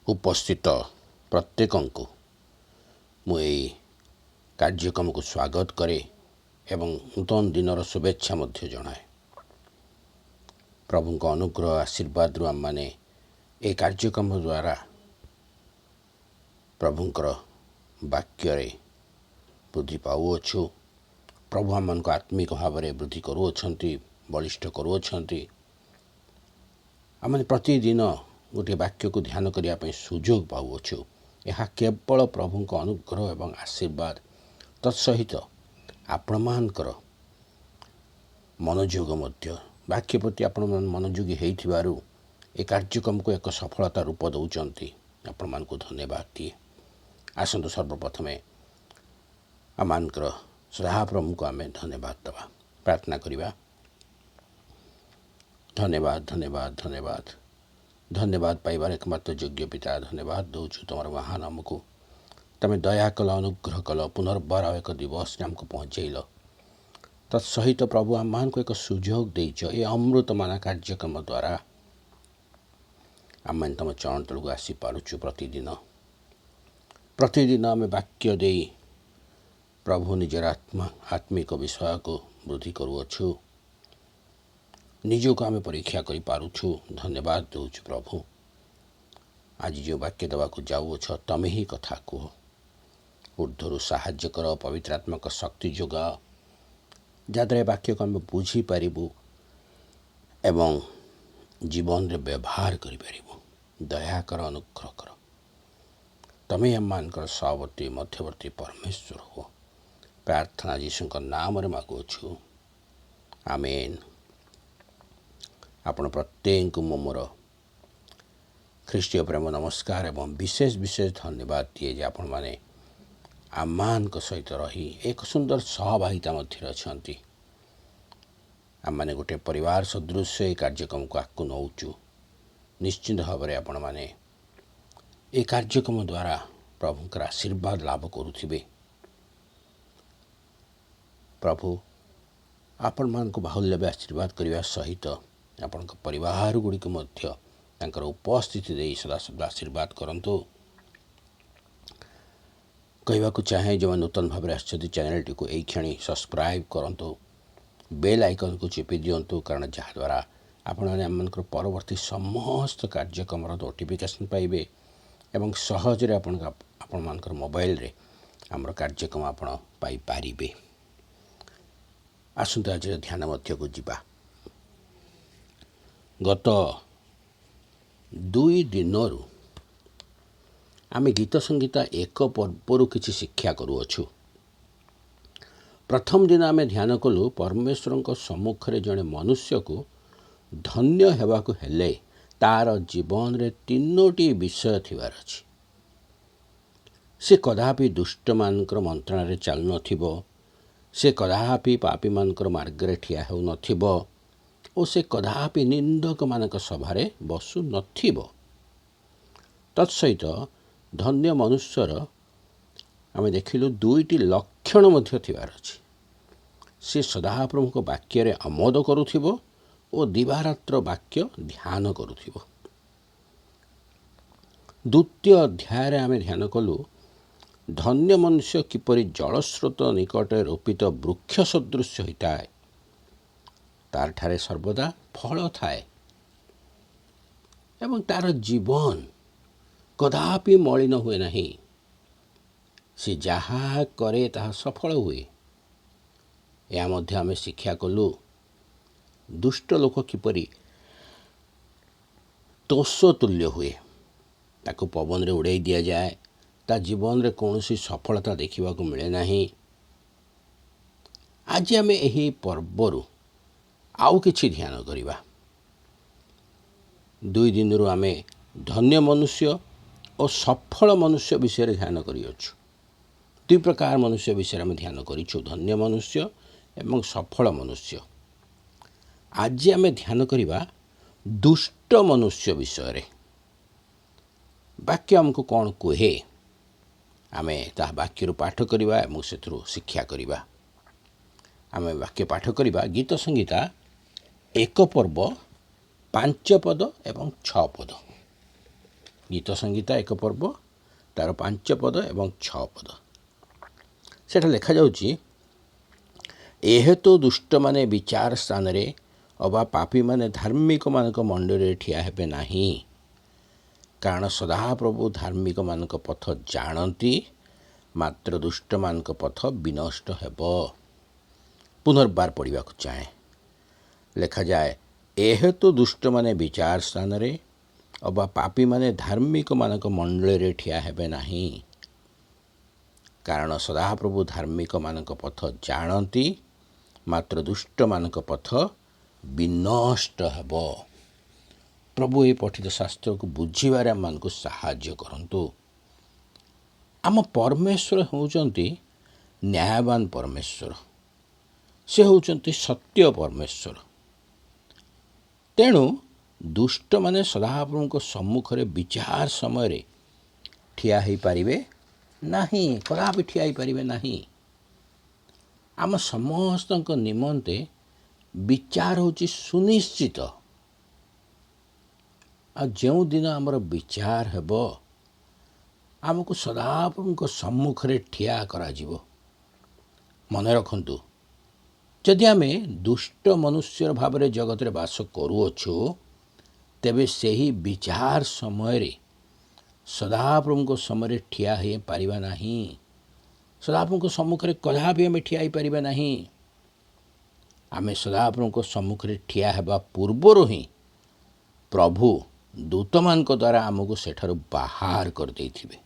उपस्थित प्रत्येकଙ୍କୁ ମୁଁ ଏହି କାର୍ଯ୍ୟକ୍ରମକୁ ସ୍ୱାଗତ କରେ ଏବଂ ନୂତନ ଦିନର शुभेच्छा ମଧ୍ୟ ଜଣାଏ। ପ୍ରଭୁଙ୍କ ଅନୁଗ୍ରହ ଆଶୀର୍ବାଦରୁ ଆମମାନେ ଏହି କାର୍ଯ୍ୟକ୍ରମ ଦ୍ୱାରା ପ୍ରଭୁଙ୍କର ବାକ୍ୟରେ ବୃଦ୍ଧି ପାଉଅଛୁ। ପ୍ରଭୁ ଆମମାନଙ୍କୁ ଆତ୍ମିକ ଭାବରେ ବୃଦ୍ଧି କରୁଅଛନ୍ତି, ବଳିଷ୍ଠ କରୁଅଛନ୍ତି। ଆମେ ପ୍ରତିଦିନ ଗୋଟିଏ ବାକ୍ୟକୁ ଧ୍ୟାନ କରିବା ପାଇଁ ସୁଯୋଗ ପାଉଅଛୁ। ଏହା କେବଳ ପ୍ରଭୁଙ୍କ ଅନୁଗ୍ରହ ଏବଂ ଆଶୀର୍ବାଦ ତତ୍ସହିତ ଆପଣମାନଙ୍କର ମନୋଯୋଗ ମଧ୍ୟ ବାକ୍ୟ ପ୍ରତି ଆପଣମାନେ ମନୋଯୋଗୀ ହୋଇଥିବାରୁ ଏ କାର୍ଯ୍ୟକ୍ରମକୁ ଏକ ସଫଳତା ରୂପ ଦେଉଛନ୍ତି। ଆପଣମାନଙ୍କୁ ଧନ୍ୟବାଦ ଦିଏ। ଆସନ୍ତୁ ସର୍ବପ୍ରଥମେ ଆମମାନଙ୍କର ସଦାପ୍ରଭୁଙ୍କୁ ଆମେ ଧନ୍ୟବାଦ ଦେବା, ପ୍ରାର୍ଥନା କରିବା। ଧନ୍ୟବାଦ ଧନ୍ୟବାଦ ଧନ୍ୟବାଦ ଧନ୍ୟବାଦ ପାଇବାର ଏକମାତ୍ର ଯୋଗ୍ୟ ପିତା, ଧନ୍ୟବାଦ ଦେଉଛୁ ତୁମର ମହାନ ଆମକୁ। ତୁମେ ଦୟା କଲ, ଅନୁଗ୍ରହ କଲ, ପୁନର୍ବାର ଏକ ଦିବସରେ ଆମକୁ ପହଞ୍ଚାଇଲ। ତତ୍ସହିତ ପ୍ରଭୁ ଆମମାନଙ୍କୁ ଏକ ସୁଯୋଗ ଦେଇଛ। ଏ ଅମୃତମାନ କାର୍ଯ୍ୟକ୍ରମ ଦ୍ୱାରା ଆମେ ତୁମ ଚରଣ ତଳକୁ ଆସିପାରୁଛୁ। ପ୍ରତିଦିନ ଆମେ ବାକ୍ୟ ଦେଇ ପ୍ରଭୁ ନିଜର ଆତ୍ମିକ ବିଷୟକୁ ବୃଦ୍ଧି କରୁଅଛୁ। ନିଜକୁ ଆମେ ପରୀକ୍ଷା କରିପାରୁଛୁ। ଧନ୍ୟବାଦ ଦେଉଛୁ ପ୍ରଭୁ। ଆଜି ଯେଉଁ ବାକ୍ୟ ଦେବାକୁ ଯାଉଅଛ ତମେ ହିଁ କଥା କୁହ। ଉର୍ଦ୍ଧ୍ୱରୁ ସାହାଯ୍ୟ କର, ପବିତ୍ର ଆତ୍ମାଙ୍କ ଶକ୍ତି ଯୋଗାଅ, ଯାହାଦ୍ୱାରା ଏ ବାକ୍ୟକୁ ଆମେ ବୁଝିପାରିବୁ ଏବଂ ଜୀବନରେ ବ୍ୟବହାର କରିପାରିବୁ। ଦୟାକର, ଅନୁଗ୍ରହ କର। ତମେ ଆମମାନଙ୍କର ସହବର୍ତ୍ତୀ ମଧ୍ୟବର୍ତ୍ତୀ ପରମେଶ୍ୱର ହୁଅ। ପ୍ରାର୍ଥନା ଯୀଶୁଙ୍କ ନାମରେ ମାଗୁଅଛୁ, ଆମେନ୍। ଆପଣ ପ୍ରତ୍ୟେକଙ୍କୁ ମୋର ଖ୍ରୀଷ୍ଟୀୟ ପ୍ରେମ ନମସ୍କାର ଏବଂ ବିଶେଷ ଧନ୍ୟବାଦ ଦିଏ ଯେ ଆପଣମାନେ ଆମମାନଙ୍କ ସହିତ ରହି ଏକ ସୁନ୍ଦର ସହଭାଗିତା ମଧ୍ୟରେ ଅଛନ୍ତି। ଆମମାନେ ଗୋଟିଏ ପରିବାର ସଦୃଶ ଏହି କାର୍ଯ୍ୟକ୍ରମକୁ ଆଗକୁ ନେଉଛୁ। ନିଶ୍ଚିନ୍ତ ଭାବରେ ଆପଣମାନେ ଏହି କାର୍ଯ୍ୟକ୍ରମ ଦ୍ୱାରା ପ୍ରଭୁଙ୍କର ଆଶୀର୍ବାଦ ଲାଭ କରୁଥିବେ। ପ୍ରଭୁ ଆପଣମାନଙ୍କୁ ବାହୁଲ୍ୟ ଆଶୀର୍ବାଦ କରିବା ସହିତ ଆପଣଙ୍କ ପରିବାର ଗୁଡ଼ିକୁ ମଧ୍ୟ ତାଙ୍କର ଉପସ୍ଥିତି ଦେଇ ସଦାସର୍ବଦା ଆଶୀର୍ବାଦ କରନ୍ତୁ। କହିବାକୁ ଚାହେଁ ଯେଉଁମାନେ ନୂତନ ଭାବରେ ଆସିଛନ୍ତି ଚ୍ୟାନେଲଟିକୁ ଏହି କ୍ଷଣି ସବସ୍କ୍ରାଇବ୍ କରନ୍ତୁ, ବେଲ୍ ଆଇକନ୍କୁ ଚିପି ଦିଅନ୍ତୁ, କାରଣ ଯାହାଦ୍ୱାରା ଆପଣମାନେ ଆମମାନଙ୍କର ପରବର୍ତ୍ତୀ ସମସ୍ତ କାର୍ଯ୍ୟକ୍ରମର ନୋଟିଫିକେସନ୍ ପାଇବେ ଏବଂ ସହଜରେ ଆପଣମାନଙ୍କର ମୋବାଇଲରେ ଆମର କାର୍ଯ୍ୟକ୍ରମ ଆପଣ ପାଇପାରିବେ। ଆସନ୍ତୁ ଆଜିର ଧ୍ୟାନ ମଧ୍ୟକୁ ଯିବା। ଗତ 2 ଦିନରୁ ଆମେ ଗୀତ ସଙ୍ଗୀତ ଏକ ପର୍ବରୁ କିଛି ଶିକ୍ଷା କରୁଅଛୁ। ପ୍ରଥମ ଦିନ ଆମେ ଧ୍ୟାନ କଲୁ ପରମେଶ୍ୱରଙ୍କ ସମ୍ମୁଖରେ ଜଣେ ମନୁଷ୍ୟକୁ ଧନ୍ୟ ହେବାକୁ ହେଲେ ତାର ଜୀବନରେ 3ଟି ବିଷୟ ଥିବାର ଅଛି। ସେ କଦାପି ଦୁଷ୍ଟମାନଙ୍କର ମନ୍ତ୍ରଣାରେ ଚାଲୁନଥିବ, ସେ କଦାପି ପାପୀମାନଙ୍କର ମାର୍ଗରେ ଠିଆ ହେଉନଥିବ ଓ ସେ କଦାପି ନିନ୍ଦକମାନଙ୍କ ସଭାରେ ବସୁନଥିବ। ତତ୍ସହିତ ଧନ୍ୟ ମନୁଷ୍ୟର ଆମେ ଦେଖିଲୁ 2ଟି ଲକ୍ଷଣ ମଧ୍ୟ ଥିବାର ଅଛି। ସେ ସଦାପ୍ରଭୁଙ୍କ ବାକ୍ୟରେ ଆମୋଦ କରୁଥିବ ଓ ଦିବାରାତ୍ର ବାକ୍ୟ ଧ୍ୟାନ କରୁଥିବ। ଦ୍ୱିତୀୟ ଅଧ୍ୟାୟରେ ଆମେ ଧ୍ୟାନ କଲୁ ଧନ୍ୟ ମନୁଷ୍ୟ କିପରି ଜଳସ୍ରୋତ ନିକଟରେ ରୋପିତ ବୃକ୍ଷ ସଦୃଶ୍ୟ ହୋଇଥାଏ। ତାରଠାରେ ସର୍ବଦା ଫଳ ଥାଏ ଏବଂ ତାର ଜୀବନ କଦାପି ମଳିନ ହୁଏ ନାହିଁ। ସେ ଯାହା କରେ ତାହା ସଫଳ ହୁଏ। ଏହା ମଧ୍ୟ ଆମେ ଶିକ୍ଷା କଲୁ ଦୁଷ୍ଟ ଲୋକ କିପରି ତୋଷ ତୁଲ୍ୟ ହୁଏ। ତାକୁ ପବନରେ ଉଡ଼ାଇ ଦିଆଯାଏ, ତା ଜୀବନରେ କୌଣସି ସଫଳତା ଦେଖିବାକୁ ମିଳେ ନାହିଁ। ଆଜି ଆମେ ଏହି ପର୍ବରୁ ଆଉ କିଛି ଧ୍ୟାନ କରିବା। 2 ଦିନରୁ ଆମେ ଧନ୍ୟ ମନୁଷ୍ୟ ଓ ସଫଳ ମନୁଷ୍ୟ ବିଷୟରେ ଧ୍ୟାନ କରିଅଛୁ। 2 ପ୍ରକାର ମନୁଷ୍ୟ ବିଷୟରେ ଆମେ ଧ୍ୟାନ କରିଛୁ, ଧନ୍ୟ ମନୁଷ୍ୟ ଏବଂ ସଫଳ ମନୁଷ୍ୟ। ଆଜି ଆମେ ଧ୍ୟାନ କରିବା ଦୁଷ୍ଟ ମନୁଷ୍ୟ ବିଷୟରେ। ବାକ୍ୟ ଆମକୁ କ'ଣ କୁହେ ଆମେ ତାହା ବାକ୍ୟରୁ ପାଠ କରିବା ଏବଂ ସେଥିରୁ ଶିକ୍ଷା କରିବା। ଆମେ ବାକ୍ୟ ପାଠ କରିବା ଗୀତ ସଂହିତା 1 ପର୍ବ 5 ପଦ ଏବଂ 6 ପଦ। गीत संगीता एक पर्व तार 5 पद एवं 6 पद सेठा लिखा जाउची एहेतु दुष्ट माने विचार स्थान रे अबा पापी माने धार्मिक मानक मंडली ठिया हेबे नाही कारण सदाप्रभु धार्मिक मानक पथ जानती मात्र दुष्ट मानक पथ विनष्ट हेब। पुनर्बार पढ़ा चाहे लिखा जाए एहेतु दुष्ट माने विचार स्थान रे अबा पापी माने धार्मिक मानक मंडली ठिया हेबे नाही कारण सदाप्रभु धार्मिक मानक पथ जानती मात्र दुष्ट मानक पथ विनष्ट हेब। प्रभु ये पठित शास्त्र को बुझीबारे आम को साहाय्य करंतु। आम परमेश्वर होउचंती न्यायवान परमेश्वर, से होउचंती सत्य परमेश्वर। तेणु दुष्ट माने सदाप्रभु को सम्मुख रे विचार समय रे ठिया ही पारिबे नाही, कदापि ठिया ही पारिबे नाही। आम समस्त निमंते विचार होची सुनिश्चित। आ जो दिन आमर विचार हेब आमको सदाप्रभु सम्मुख रे ठिया करा जीवो। मन रखंतु जदि आमे दुष्ट मनुष्य भाव रे जगत रे वास करूअछु तेबे सेही विचार समय रे सदाप्रभु को समय ठिया हे पारिबा नाही। सदाप्रभु को सम्मुख रे कदापि आमे ठिया ही पारिबा नाही। आमे सदाप्रभु को सम्मुख रे ठिया हेबा पूर्वरु ही प्रभु दूत मान को द्वारा आमको सेठारु बाहर कर देथिबे।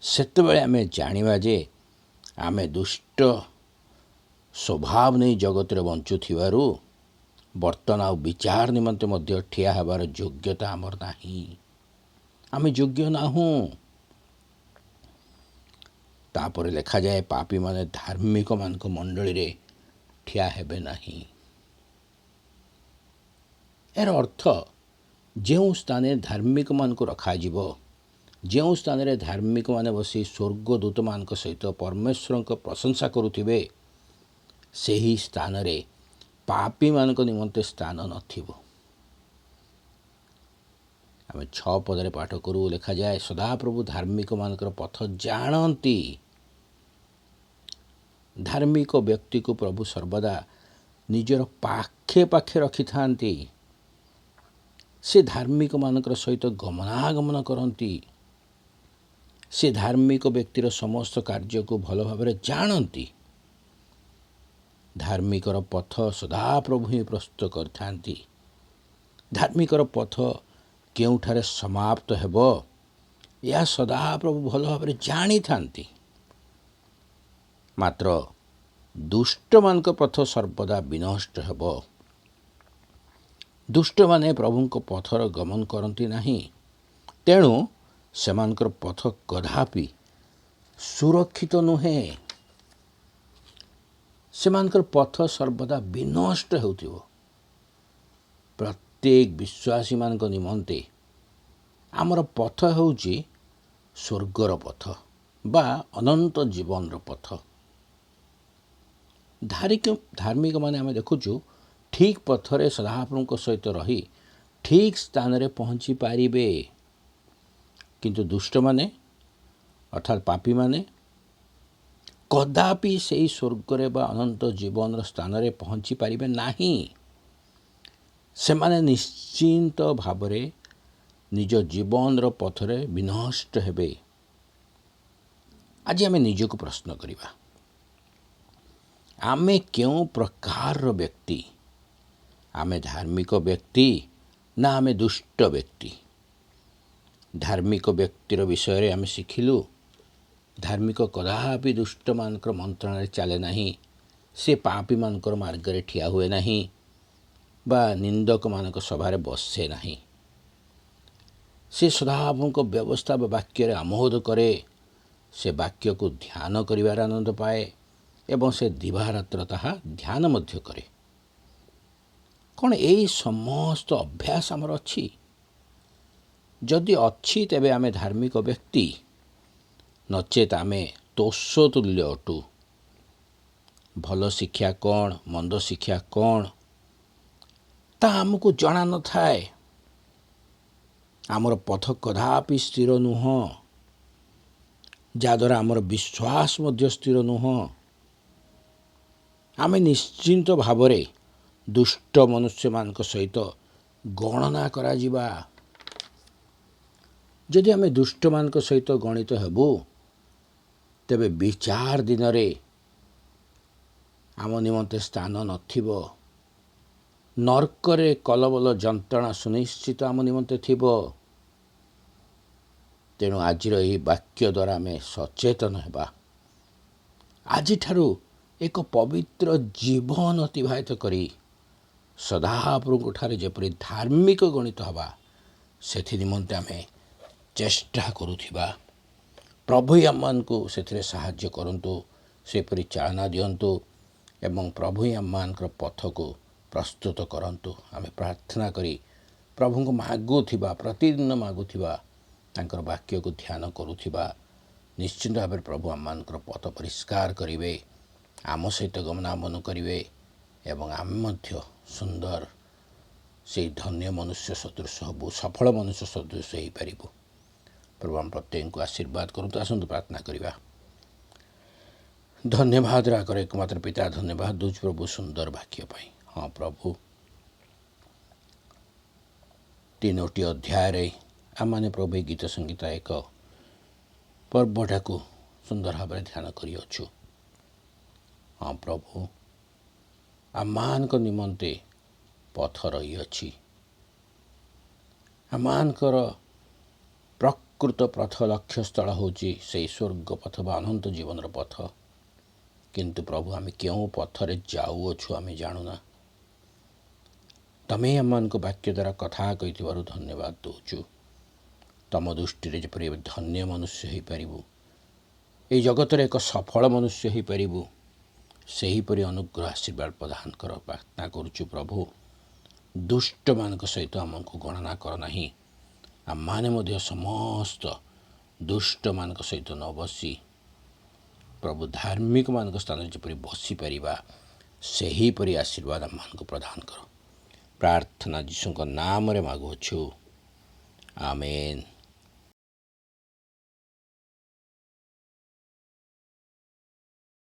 सेतबेले आमे जानिबा जे आमे दुष्ट स्वभाव नहीं जगत रे बंचु थिबारु वर्तमान आ विचार निमंते मध्य ठिया हेबार योग्यता आमर नाही। आमे योग्य नाहू। तापर लिखा जाए पापी माने धार्मिक मानक मंडली रे ठिया हेबे नाही। यार अर्थ जो स्थान धार्मिक मान को रखा जीवो, जो स्थान रे धार्मिक माने बसी स्वर्गदूत मान सहित परमेश्वर को प्रशंसा करुथिबे सेही स्थान रे पापी मान निमंते स्थान नथिबो। आम 6 पदरे पाठ करू लिखा जाए सदाप्रभु धार्मिक मानकर पथ जानती। धार्मिक व्यक्ति को प्रभु सर्वदा निजर पाखे पाखे रखि थांती। से धार्मिक मानकर सहित गमनागमन करती। से धार्मिक व्यक्तिर समस्त कार्य को भल भाव जानती। धार्मिकर पथ सदाप्रभु ही प्रस्तुत करथांती। धार्मिकर पथ केउठारे समाप्त हेब या सदाप्रभु भल भाव जानी थांती। मात्र दुष्ट मानक पथ सर्वदा विनष्ट हेब। दुष्ट माने प्रभु को पथर गमन करती नहीं। तेणु सेमानकर पथ कदापि सुरक्षित नुहे। सेमानकर पथ सर्वदा विनष्ट हेउथिबो। प्रत्येक विश्वासी मानक निमंते आमर पथ हेउची स्वर्गर पथ बा अनंत जीवन पथ। धार्मिक माने आमे देखुचु ठीक पथरे सदाप्रभु सहित रही ठीक स्थान रे पहुँची पारिबे। किंतु दुष्ट माने अर्थात पापी माने कदापि सेही स्वर्ग रे बा अनंत जीवन स्थान रे पहुँची पारिबे नाही। से माने निश्चिंत भावरे निज जीवन रो पथरे विनष्ट हेबे। आज आमे निजको प्रश्न करिबा आमे क्यों प्रकार व्यक्ति? आमे धार्मिक व्यक्ति ना आमे दुष्ट व्यक्ति? धार्मिक व्यक्तिर विषय रे आमे शिखिलु धार्मिक कदापि दुष्ट मानकर मंत्रणा चले नहीं। से पापी मानकर मार्ग रे ठिया हुए नहीं बा निंदक मानक सभा रे बसे नहीं। से सदाप्रभु व्यवस्था वाक्य आमोद करे। से वाक्य को ध्यान करिवार आनंद पाए एवं से दिवारात्र ताहा ध्यान मध्य करे। कौन यही समस्त अभ्यास आमर अच्छी? जदि अच्छी तेबे आमे धार्मिक व्यक्ति, नचेत आमे तोष तुल्य अटू। भल शिक्षा कौन मंद शिक्षा कौन ता आमको जना न थाए। ଆମର ପଥ କଦାପି ସ୍ଥିର ନୁହଁ, ଯାହାଦ୍ୱାରା ଆମର ବିଶ୍ୱାସ ମଧ୍ୟ ସ୍ଥିର ନୁହଁ। ଆମେ ନିଶ୍ଚିନ୍ତ ଭାବରେ ଦୁଷ୍ଟ ମନୁଷ୍ୟମାନଙ୍କ ସହିତ ଗଣନା କରାଯିବା। ଯଦି ଆମେ ଦୁଷ୍ଟମାନଙ୍କ ସହିତ ଗଣିତ ହେବୁ, ତେବେ ବିଚାର ଦିନରେ ଆମ ନିମନ୍ତେ ସ୍ଥାନ ନଥିବ। ନର୍କରେ କଲବଲ ଯନ୍ତ୍ରଣା ସୁନିଶ୍ଚିତ ଆମ ନିମନ୍ତେ ଥିବ। ତେଣୁ ଆଜିର ଏହି ବାକ୍ୟ ଦ୍ୱାରା ଆମେ ସଚେତନ ହେବା। ଆଜିଠାରୁ ଏକ ପବିତ୍ର ଜୀବନ ଅତିବାହିତ କରି ସଦାପ୍ରଭୁଙ୍କଠାରେ ଯେପରି ଧାର୍ମିକ ଗଣିତ ହେବା, ସେଥି ନିମନ୍ତେ ଆମେ ଚେଷ୍ଟା କରୁଥିବା। ପ୍ରଭୁ ଆମମାନଙ୍କୁ ସେଥିରେ ସାହାଯ୍ୟ କରନ୍ତୁ, ସେପରି ଚାଳନା ଦିଅନ୍ତୁ ଏବଂ ପ୍ରଭୁ ଆମମାନଙ୍କର ପଥକୁ ପ୍ରସ୍ତୁତ କରନ୍ତୁ। ଆମେ ପ୍ରାର୍ଥନା କରି ପ୍ରଭୁଙ୍କୁ ମାଗୁଥିବା, ପ୍ରତିଦିନ ମାଗୁଥିବା, ତାଙ୍କର ବାକ୍ୟକୁ ଧ୍ୟାନ କରୁଥିବା, ନିଶ୍ଚିନ୍ତ ଭାବରେ ପ୍ରଭୁ ଆମମାନଙ୍କର ପଥ ପରିଷ୍କାର କରିବେ, ଆମ ସହିତ ଗମନାଗମନ କରିବେ ଏବଂ ଆମେ ମଧ୍ୟ ସୁନ୍ଦର ସେହି ଧନ୍ୟ ମନୁଷ୍ୟ ସଦୃଶ ହେବୁ, ସଫଳ ମନୁଷ୍ୟ ସଦୃଶ ହୋଇପାରିବୁ। ପ୍ରଭୁ ଆମ ପ୍ରତ୍ୟେକଙ୍କୁ ଆଶୀର୍ବାଦ କରନ୍ତୁ। ଆସନ୍ତୁ ପ୍ରାର୍ଥନା କରିବା। ଧନ୍ୟବାଦ ରାଗର ଏକମାତ୍ର ପିତା, ଧନ୍ୟବାଦ ଦେଉଛି ପ୍ରଭୁ ସୁନ୍ଦର ବାକ୍ୟ ପାଇଁ। ହଁ ପ୍ରଭୁ, 3ଟି ଅଧ୍ୟାୟରେ ଆମମାନେ ପ୍ରଭୁ ଗୀତ ସଙ୍ଗୀତ ଏକ ପର୍ବଟାକୁ ସୁନ୍ଦର ଭାବରେ ଧ୍ୟାନ କରିଅଛୁ। ହଁ ପ୍ରଭୁ, ଆମମାନଙ୍କ ନିମନ୍ତେ ପଥ ରହିଅଛି। ଆମମାନଙ୍କର ପ୍ରକୃତ ପଥ ଲକ୍ଷ୍ୟସ୍ଥଳ ହେଉଛି ସେହି ସ୍ୱର୍ଗ ପଥ ବା ଅନନ୍ତ ଜୀବନର ପଥ। କିନ୍ତୁ ପ୍ରଭୁ, ଆମେ କେଉଁ ପଥରେ ଯାଉଅଛୁ ଆମେ ଜାଣୁନା। ତମେ ଆମମାନଙ୍କ ବାକ୍ୟ ଦ୍ୱାରା କଥା କହିଥିବାରୁ ଧନ୍ୟବାଦ ଦେଉଛୁ। ତମ ଦୃଷ୍ଟିରେ ଯେପରି ଧନ୍ୟ ମନୁଷ୍ୟ ହୋଇପାରିବୁ, ଏହି ଜଗତରେ ଏକ ସଫଳ ମନୁଷ୍ୟ ହୋଇପାରିବୁ, ସେହିପରି ଅନୁଗ୍ରହ ଆଶୀର୍ବାଦ ପ୍ରଦାନ କର। ପ୍ରାର୍ଥନା କରୁଛୁ ପ୍ରଭୁ, ଦୁଷ୍ଟମାନଙ୍କ ସହିତ ଆମକୁ ଗଣନା କର ନାହିଁ। ଆମମାନେ ମଧ୍ୟ ସମସ୍ତ ଦୁଷ୍ଟମାନଙ୍କ ସହିତ ନ ବସି ପ୍ରଭୁ ଧାର୍ମିକମାନଙ୍କ ସ୍ଥାନରେ ଯେପରି ବସିପାରିବା, ସେହିପରି ଆଶୀର୍ବାଦ ଆମମାନଙ୍କୁ ପ୍ରଦାନ କର। ପ୍ରାର୍ଥନା ଯୀଶୁଙ୍କ ନାମରେ ମାଗୁଅଛୁ, ଆମେନ୍।